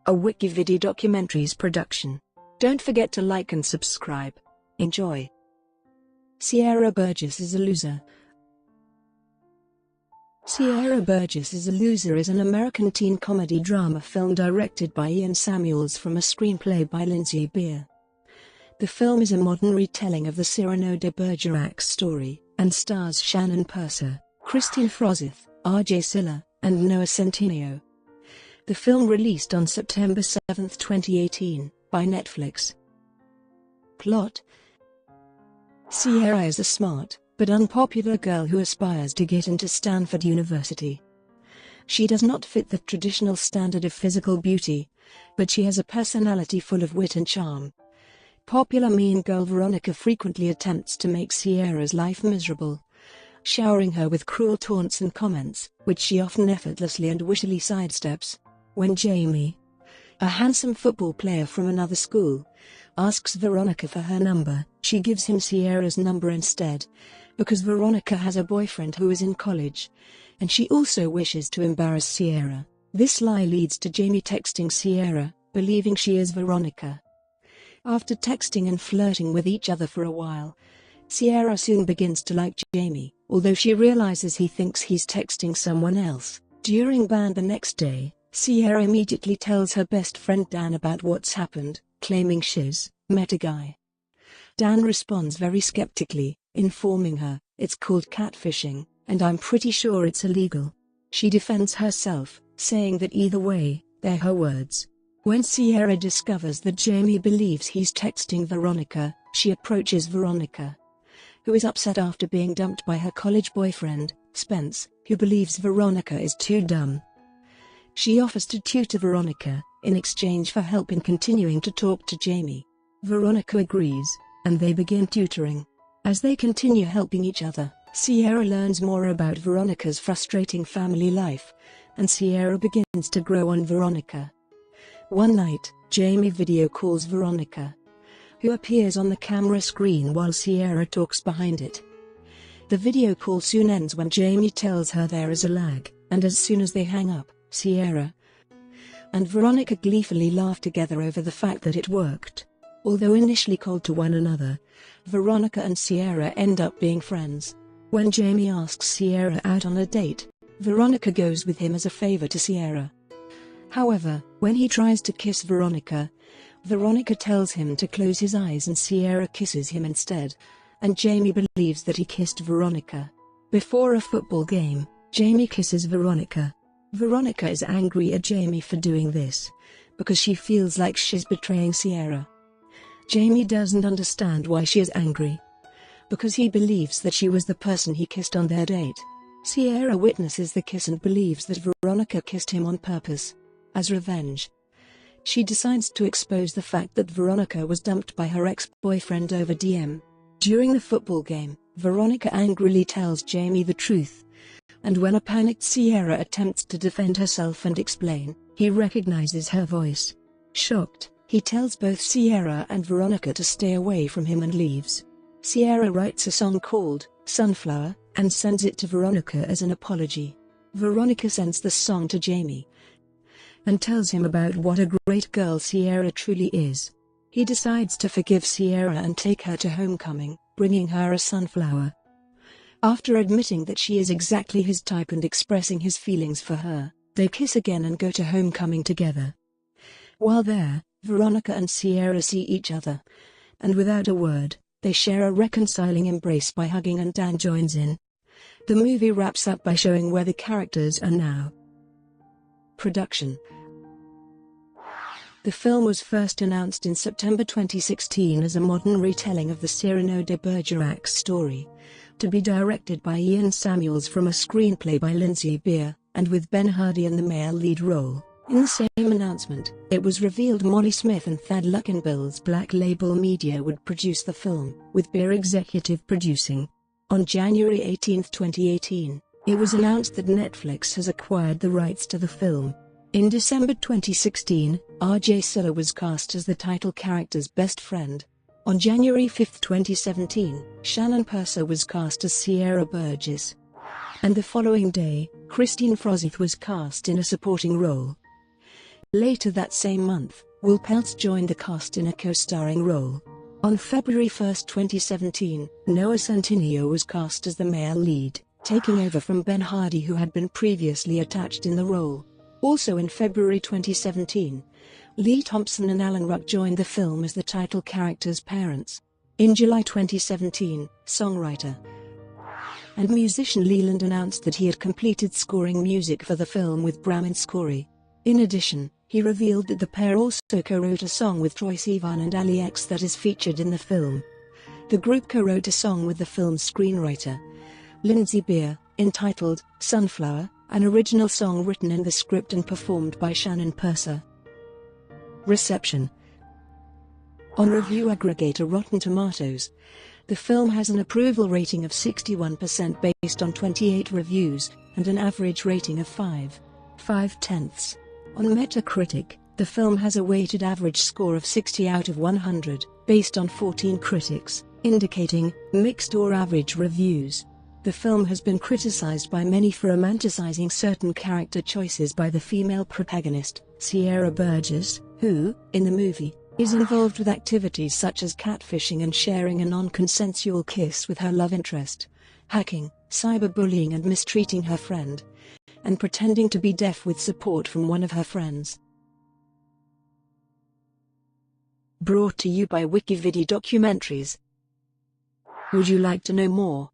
a WikiVidi documentaries production. Don't forget to like and subscribe. Enjoy. Sierra Burgess is a Loser. Sierra Burgess is a Loser is an American teen comedy drama film directed by Ian Samuels from a screenplay by Lindsey Beer. The film is a modern retelling of the Cyrano de Bergerac story, and stars Shannon Purser, Kristine Froseth, Cyler, and Noah Centineo. The film released on September 7, 2018, by Netflix. Plot: Sierra is a smart, but unpopular girl who aspires to get into Stanford University. She does not fit the traditional standard of physical beauty, but she has a personality full of wit and charm. Popular mean girl Veronica frequently attempts to make Sierra's life miserable, showering her with cruel taunts and comments, which she often effortlessly and wittily sidesteps. When Jamie, a handsome football player from another school, asks Veronica for her number, she gives him Sierra's number instead, because Veronica has a boyfriend who is in college, and she also wishes to embarrass Sierra. This lie leads to Jamie texting Sierra, believing she is Veronica. After texting and flirting with each other for a while, Sierra soon begins to like Jamie, although she realizes he thinks he's texting someone else. During band the next day, Sierra immediately tells her best friend Dan about what's happened, claiming she's met a guy. Dan responds very skeptically, informing her, "It's called catfishing, and I'm pretty sure it's illegal." She defends herself, saying that either way, they're her words. When Sierra discovers that Jamie believes he's texting Veronica, she approaches Veronica, who is upset after being dumped by her college boyfriend, Spence, who believes Veronica is too dumb. She offers to tutor Veronica, in exchange for help in continuing to talk to Jamie. Veronica agrees, and they begin tutoring. As they continue helping each other, Sierra learns more about Veronica's frustrating family life, and Sierra begins to grow on Veronica. One night, Jamie video calls Veronica, who appears on the camera screen while Sierra talks behind it. The video call soon ends when Jamie tells her there is a lag, and as soon as they hang up, Sierra and Veronica gleefully laugh together over the fact that it worked. Although initially cold to one another, Veronica and Sierra end up being friends. When Jamie asks Sierra out on a date, Veronica goes with him as a favor to Sierra. However, when he tries to kiss Veronica, Veronica tells him to close his eyes and Sierra kisses him instead, and Jamie believes that he kissed Veronica. Before a football game, Jamie kisses Veronica. Veronica is angry at Jamie for doing this, because she feels like she's betraying Sierra. Jamie doesn't understand why she is angry, because he believes that she was the person he kissed on their date. Sierra witnesses the kiss and believes that Veronica kissed him on purpose. As revenge, she decides to expose the fact that Veronica was dumped by her ex-boyfriend over DM. During the football game, Veronica angrily tells Jamie the truth, and when a panicked Sierra attempts to defend herself and explain, he recognizes her voice. Shocked, he tells both Sierra and Veronica to stay away from him and leaves. Sierra writes a song called Sunflower and sends it to Veronica as an apology. Veronica sends the song to Jamie and tells him about what a great girl Sierra truly is. He decides to forgive Sierra and take her to homecoming, bringing her a sunflower. After admitting that she is exactly his type and expressing his feelings for her, they kiss again and go to homecoming together. While there, Veronica and Sierra see each other, and without a word, they share a reconciling embrace by hugging and Dan joins in. The movie wraps up by showing where the characters are now. Production. The film was first announced in September 2016 as a modern retelling of the Cyrano de Bergerac story, to be directed by Ian Samuels from a screenplay by Lindsey Beer, and with Ben Hardy in the male lead role. In the same announcement, it was revealed Molly Smith and Thad Luckenbill's Black Label Media would produce the film, with Beer executive producing. On January 18, 2018, it was announced that Netflix has acquired the rights to the film. In December 2016, Cyler was cast as the title character's best friend. On January 5, 2017, Shannon Purser was cast as Sierra Burgess. And the following day, Kristine Froseth was cast in a supporting role. Later that same month, Will Peltz joined the cast in a co-starring role. On February 1, 2017, Noah Centineo was cast as the male lead, taking over from Ben Hardy, who had been previously attached in the role. Also in February 2017, Lee Thompson and Alan Ruck joined the film as the title characters' parents. In July 2017, songwriter and musician Leland announced that he had completed scoring music for the film with Bram Stoker. In addition, he revealed that the pair also co-wrote a song with Troye Sivan and Ali X that is featured in the film. The group co-wrote a song with the film's screenwriter, Lindsey Beer, entitled Sunflower, an original song written in the script and performed by Shannon Purser. Reception. On review aggregator Rotten Tomatoes, the film has an approval rating of 61% based on 28 reviews, and an average rating of 5.5. On Metacritic, the film has a weighted average score of 60 out of 100, based on 14 critics, indicating mixed or average reviews. The film has been criticized by many for romanticizing certain character choices by the female protagonist, Sierra Burgess, who, in the movie, is involved with activities such as catfishing and sharing a non-consensual kiss with her love interest, hacking, cyberbullying and mistreating her friend, and pretending to be deaf with support from one of her friends. Brought to you by WikiVidi Documentaries. Would you like to know more?